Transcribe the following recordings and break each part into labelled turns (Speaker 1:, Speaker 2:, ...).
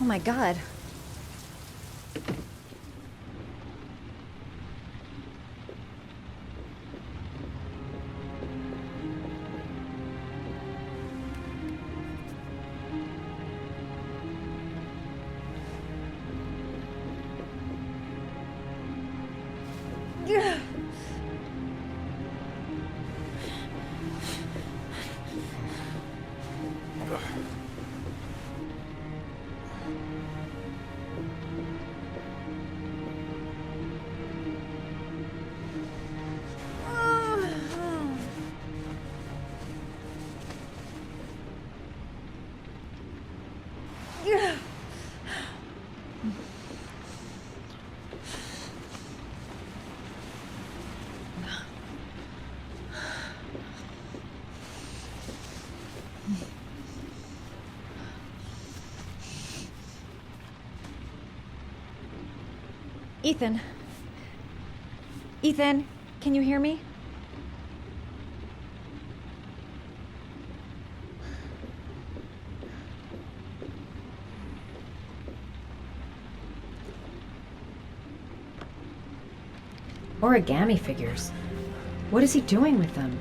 Speaker 1: Oh my god. Ethan. Ethan, can you hear me? Origami figures. What is he doing with them?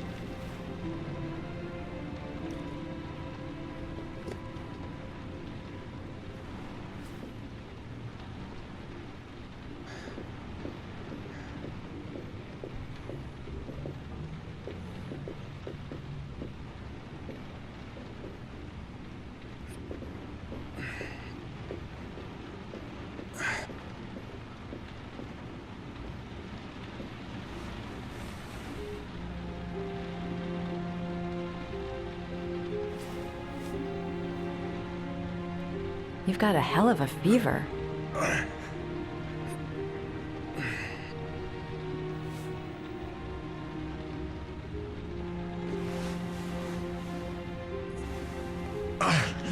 Speaker 1: You've got a hell of a fever. I'm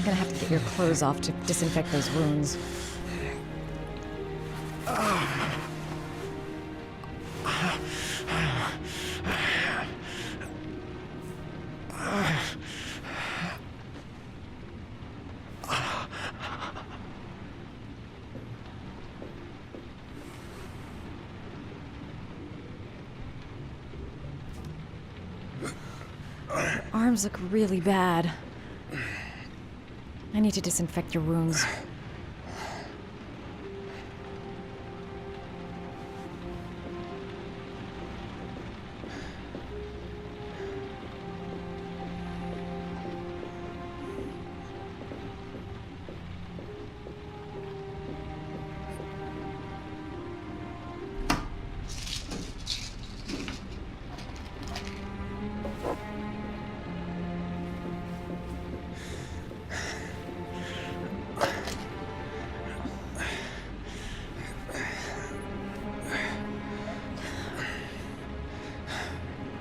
Speaker 1: gonna have to get your clothes off to disinfect those wounds. Arms look really bad. I need to disinfect your wounds.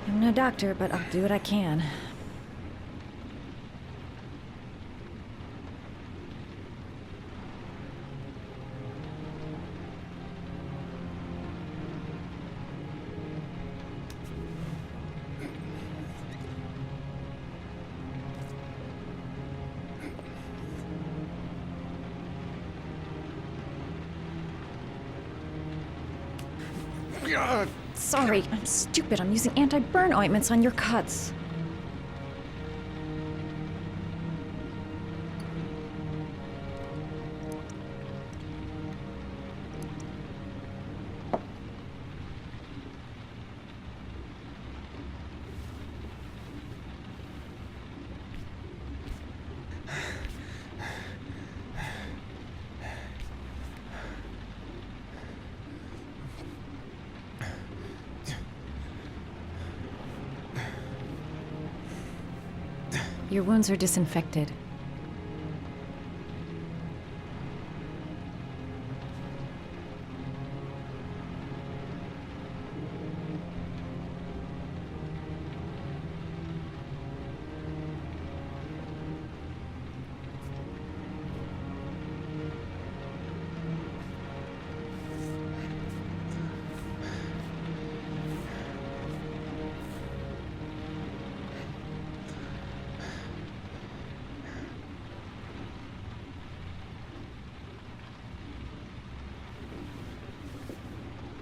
Speaker 1: I'm no doctor, but I'll do what I can. Sorry, I'm stupid. I'm using anti-burn ointments on your cuts. Your wounds are disinfected.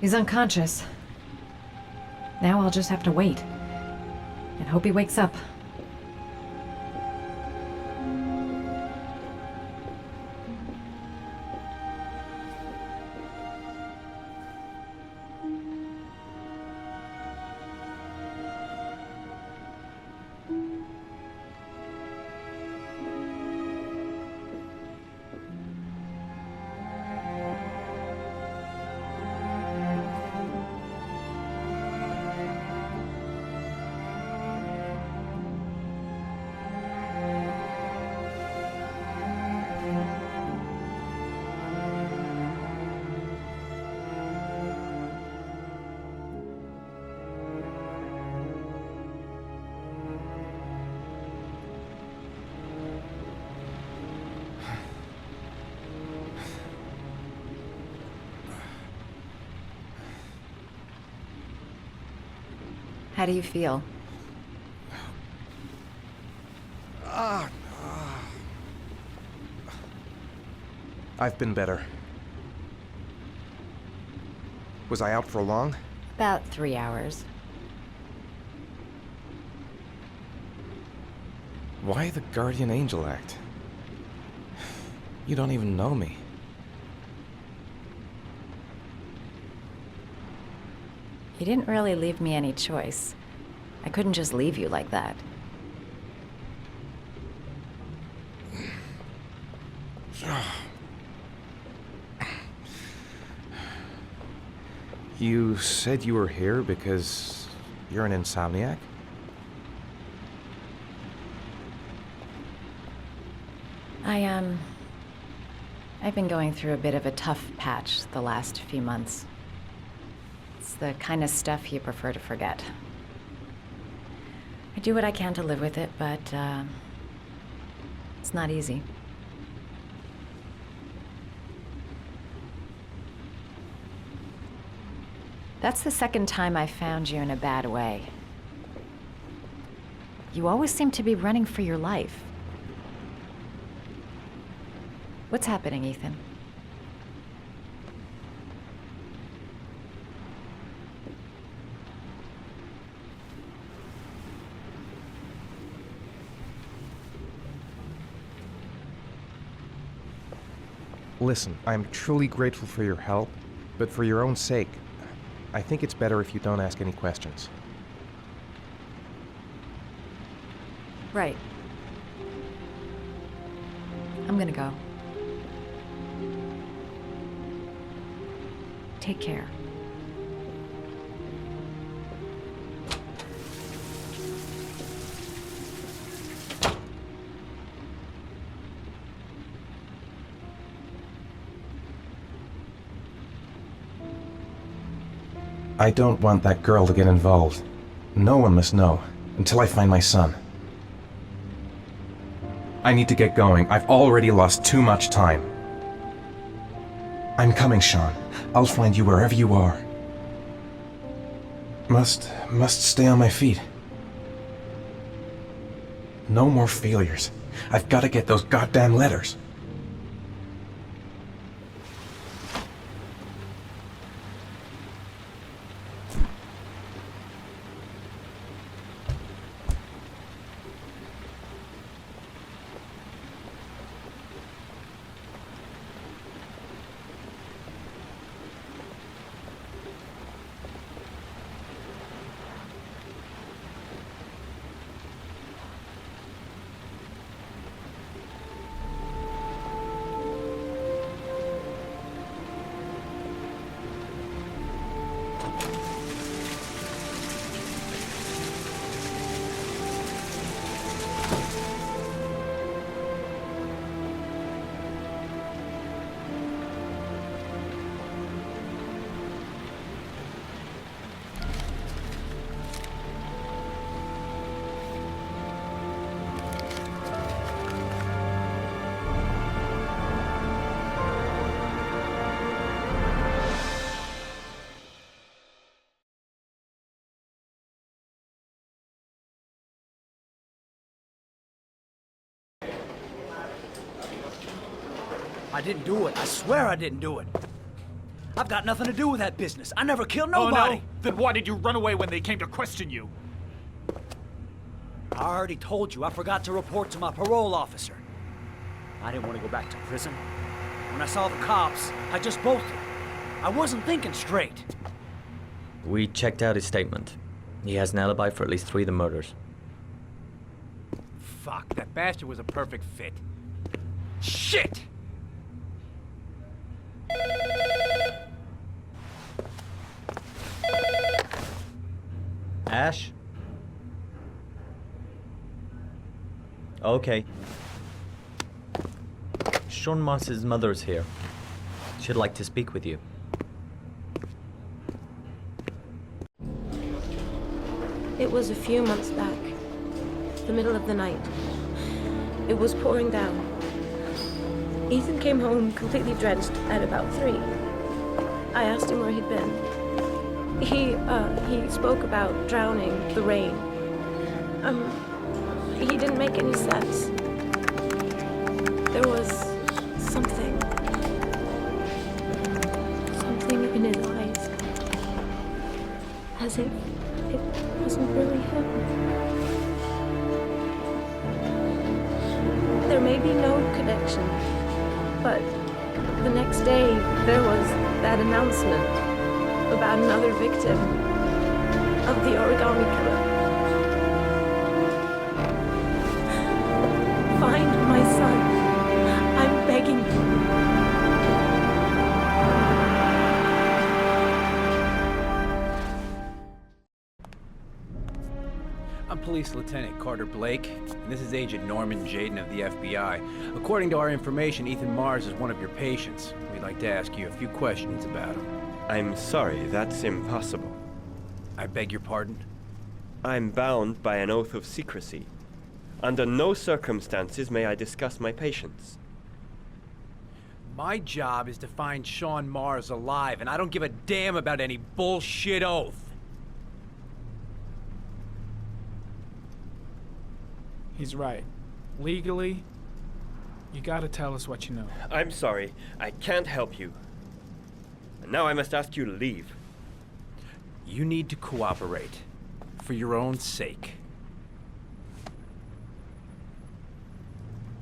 Speaker 1: He's unconscious. Now I'll just have to wait. And hope he wakes up. How do you feel?
Speaker 2: I've been better. Was I out for long?
Speaker 1: About 3 hours.
Speaker 2: Why the Guardian Angel act? You don't even know me.
Speaker 1: You didn't really leave me any choice. I couldn't just leave you like that.
Speaker 2: You said you were here because you're an insomniac?
Speaker 1: I've been going through a bit of a tough patch the last few months. It's the kind of stuff you prefer to forget. I do what I can to live with it, but, it's not easy. That's the second time I found you in a bad way. You always seem to be running for your life. What's happening, Ethan?
Speaker 2: Listen, I'm truly grateful for your help, but for your own sake, I think it's better if you don't ask any questions.
Speaker 1: Right. I'm gonna go. Take care.
Speaker 2: I don't want that girl to get involved. No one must know, until I find my son. I need to get going. I've already lost too much time. I'm coming, Sean. I'll find you wherever you are. Must stay on my feet. No more failures. I've got to get those goddamn letters.
Speaker 3: I didn't do it. I swear I didn't do it. I've got nothing to do with that business. I never killed
Speaker 4: Oh,
Speaker 3: nobody.
Speaker 4: no? Then why did you run away when they came to question you?
Speaker 3: I already told you I forgot to report to my parole officer. I didn't want to go back to prison. When I saw the cops, I just bolted. I wasn't thinking straight.
Speaker 5: We checked out his statement. He has an alibi for at least 3 of the murders.
Speaker 6: Fuck, that bastard was a perfect fit. Shit!
Speaker 5: Ash? Okay. Sean Mars's mother is here. She'd like to speak with you.
Speaker 7: It was a few months back, the middle of the night. It was pouring down. Ethan came home completely drenched at about 3. I asked him where he'd been. He spoke about drowning, the rain. He didn't make any sense. There was something in his eyes. As if it wasn't really him. There may be no connection, but the next day there was that announcement about another victim of the origami killer. Find my son. I'm begging you.
Speaker 6: I'm Police Lieutenant Carter Blake, and this is Agent Norman Jaden of the FBI. According to our information, Ethan Mars is one of your patients. We'd like to ask you a few questions about him.
Speaker 8: I'm sorry, that's impossible.
Speaker 6: I beg your pardon?
Speaker 8: I'm bound by an oath of secrecy. Under no circumstances may I discuss my patients.
Speaker 6: My job is to find Sean Mars alive, and I don't give a damn about any bullshit oath.
Speaker 4: He's right. Legally, you gotta tell us what you know.
Speaker 8: I'm sorry, I can't help you. And now I must ask you to leave.
Speaker 6: You need to cooperate, for your own sake.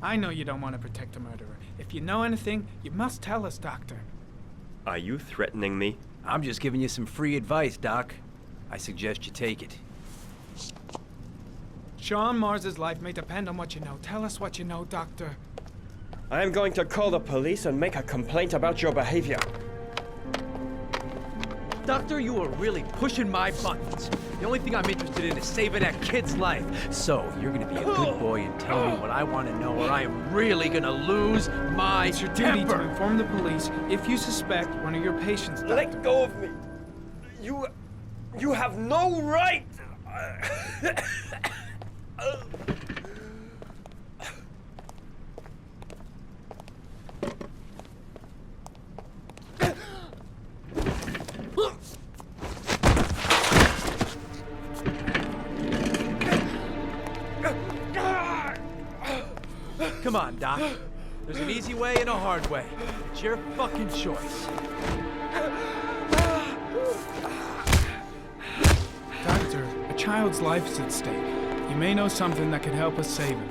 Speaker 4: I know you don't want to protect a murderer. If you know anything, you must tell us, Doctor.
Speaker 8: Are you threatening me?
Speaker 6: I'm just giving you some free advice, Doc. I suggest you take it.
Speaker 4: Sean Mars's life may depend on what you know. Tell us what you know, Doctor.
Speaker 8: I am going to call the police and make a complaint about your behavior.
Speaker 6: Doctor, you are really pushing my buttons. The only thing I'm interested in is saving that kid's life. So, you're gonna be a good boy and tell me what I want to know, or I am really gonna lose my
Speaker 4: It's your duty to
Speaker 6: temper.
Speaker 4: inform the police if you suspect one of your patients, Doctor.
Speaker 8: Let go of me. You have no right.
Speaker 6: Come on, Doc. There's an easy way and a hard way. It's your fucking choice.
Speaker 4: Doctor, a child's life is at stake. You may know something that could help us save him.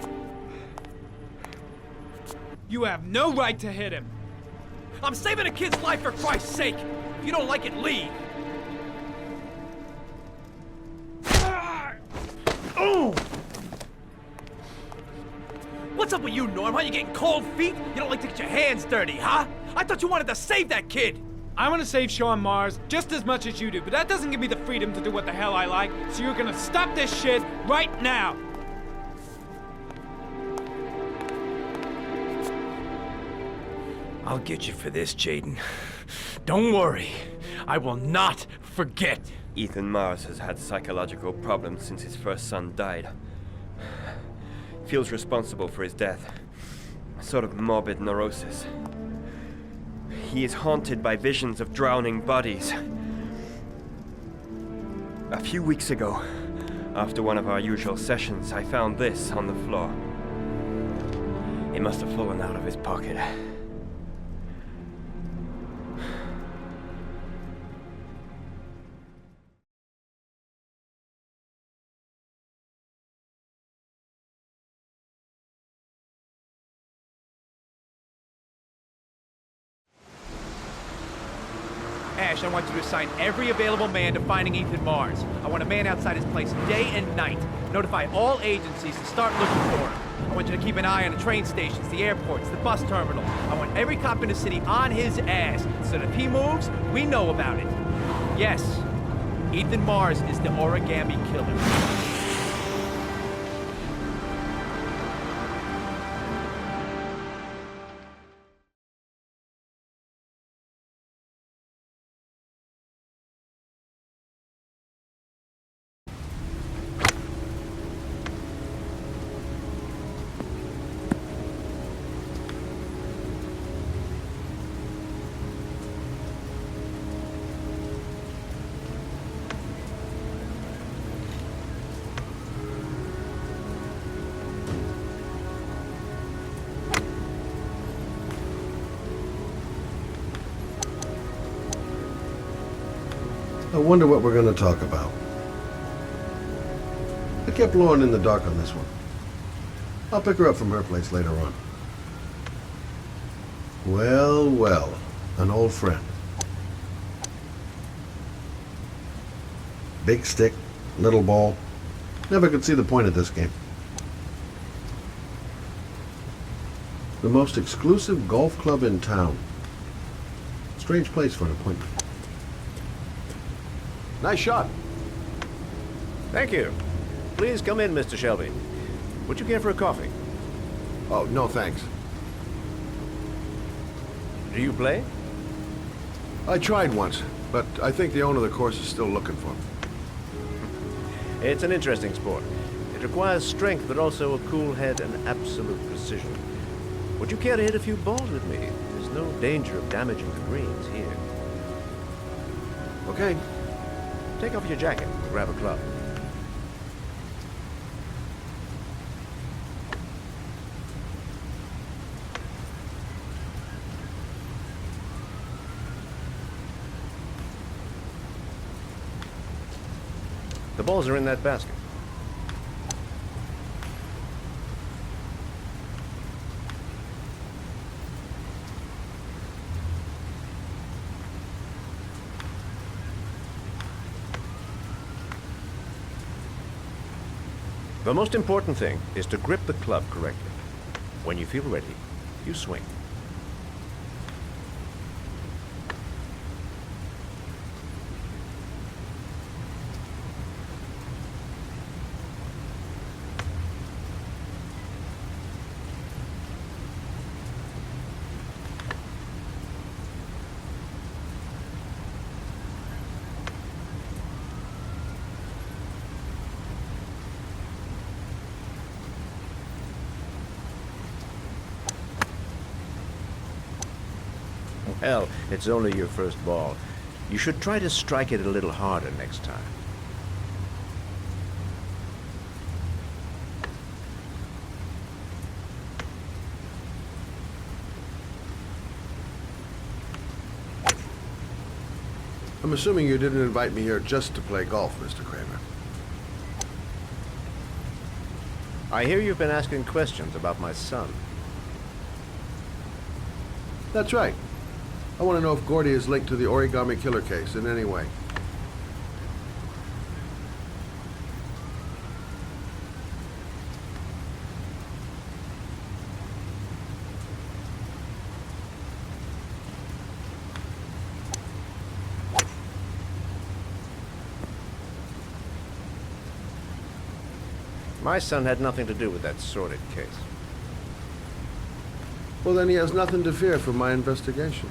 Speaker 4: You have no right to hit him.
Speaker 6: I'm saving a kid's life for Christ's sake. If you don't like it, leave. What's up with you, Norm? Huh? You getting cold feet? You don't like to get your hands dirty, huh? I thought you wanted to save that kid.
Speaker 4: I want to save Sean Mars just as much as you do, but that doesn't give me the freedom to do what the hell I like, so you're gonna stop this shit right now!
Speaker 6: I'll get you for this, Jaden. Don't worry. I will not forget.
Speaker 8: Ethan Mars has had psychological problems since his first son died. Feels responsible for his death. A sort of morbid neurosis. He is haunted by visions of drowning bodies. A few weeks ago, after one of our usual sessions, I found this on the floor. It must have fallen out of his pocket.
Speaker 6: cash, I want you to assign every available man to finding Ethan Mars. I want a man outside his place day and night. Notify all agencies to start looking for him. I want you to keep an eye on the train stations, the airports, the bus terminals. I want every cop in the city on his ass, so that if he moves, we know about it. Yes, Ethan Mars is the origami killer.
Speaker 9: I wonder what we're going to talk about. I kept Lauren in the dark on this one. I'll pick her up from her place later on. Well, well, an old friend. Big stick, little ball. Never could see the point of this game. The most exclusive golf club in town. Strange place for an appointment. Nice shot.
Speaker 10: Thank you. Please come in, Mr. Shelby. Would you care for a coffee?
Speaker 9: Oh, no thanks.
Speaker 10: Do you play?
Speaker 9: I tried once, but I think the owner of the course is still looking for me.
Speaker 10: It's an interesting sport. It requires strength, but also a cool head and absolute precision. Would you care to hit a few balls with me? There's no danger of damaging the greens here.
Speaker 9: Okay.
Speaker 10: Take off your jacket and grab a club. The balls are in that basket. The most important thing is to grip the club correctly. When you feel ready, you swing. Hell, it's only your first ball. You should try to strike it a little harder next time.
Speaker 9: I'm assuming you didn't invite me here just to play golf, Mr. Kramer.
Speaker 10: I hear you've been asking questions about my son.
Speaker 9: That's right. I want to know if Gordy is linked to the Origami Killer case in any way.
Speaker 10: My son had nothing to do with that sordid case.
Speaker 9: Well, then he has nothing to fear from my investigation.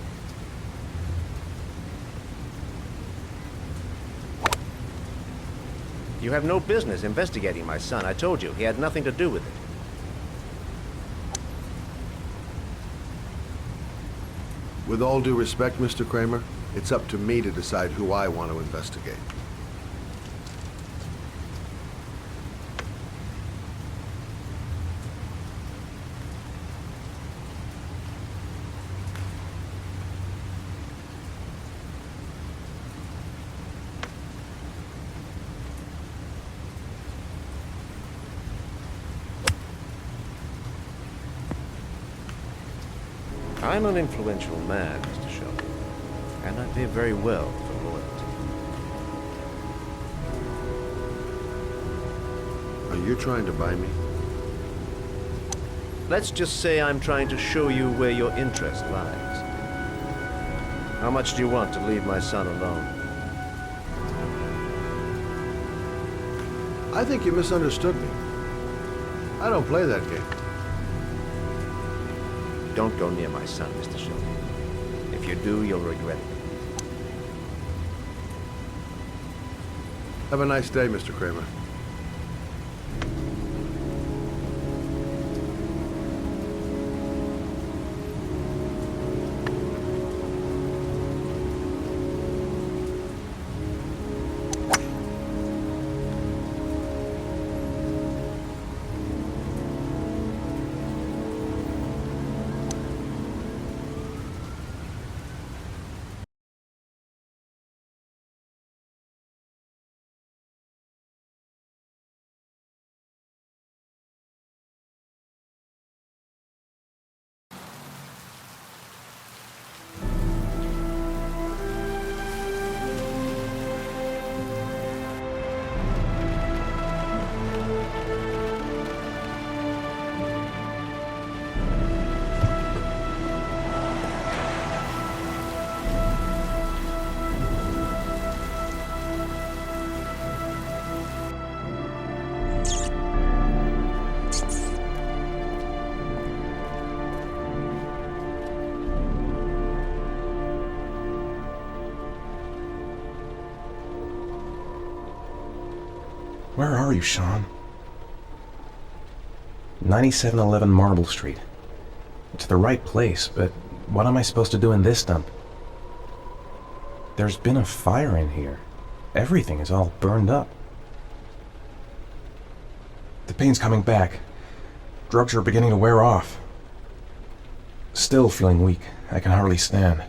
Speaker 10: You have no business investigating my son. I told you, he had nothing to do with it.
Speaker 9: With all due respect, Mr. Kramer, it's up to me to decide who I want to investigate.
Speaker 10: I'm an influential man, Mr. Shelby. And I pay very well for loyalty.
Speaker 9: Are you trying to buy me?
Speaker 10: Let's just say I'm trying to show you where your interest lies. How much do you want to leave my son alone?
Speaker 9: I think you misunderstood me. I don't play that game.
Speaker 10: Don't go near my son, Mr. Shelby. If you do, you'll regret it.
Speaker 9: Have a nice day, Mr. Kramer.
Speaker 2: Where are you, Sean? 9711 Marble Street. It's the right place, but what am I supposed to do in this dump? There's been a fire in here. Everything is all burned up. The pain's coming back. Drugs are beginning to wear off. Still feeling weak. I can hardly stand.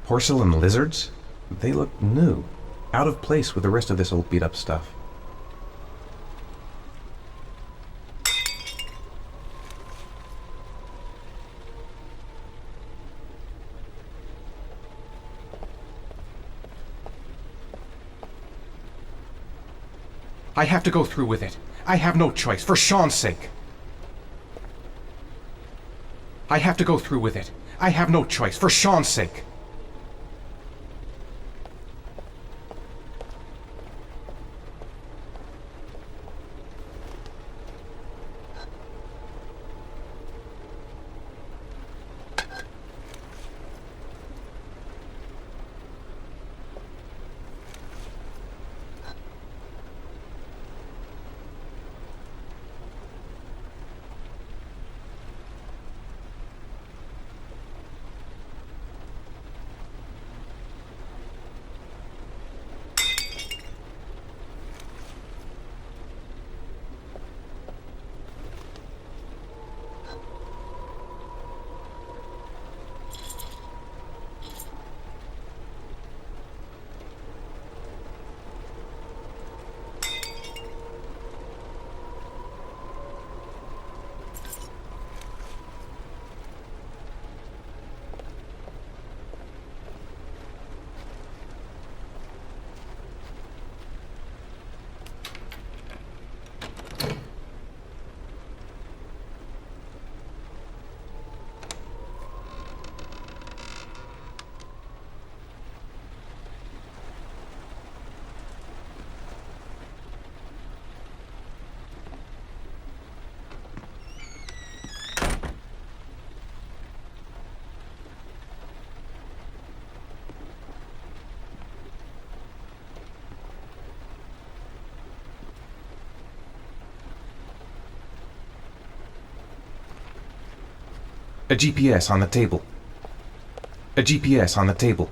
Speaker 2: Porcelain lizards? They look new. Out of place with the rest of this old beat-up stuff. I have to go through with it. I have no choice, for Sean's sake. I have to go through with it. I have no choice, for Sean's sake. A GPS on the table. A GPS on the table.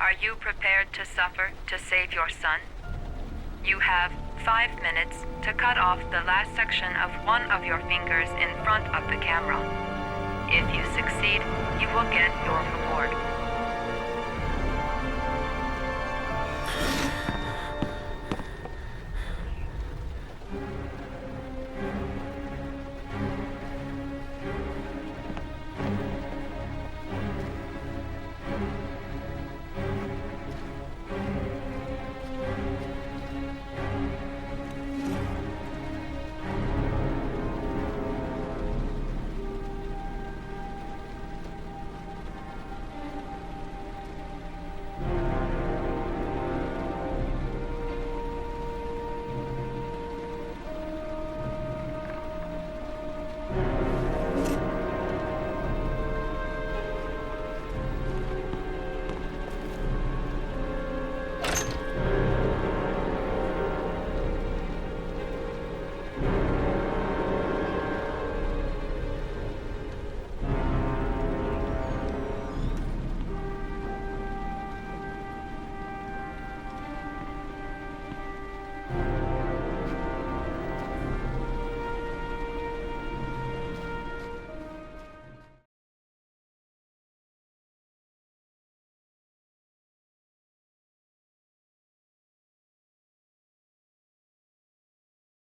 Speaker 11: Are you prepared to suffer to save your son? You have 5 minutes to cut off the last section of one of your fingers in front of the camera. If you succeed, you will get your reward.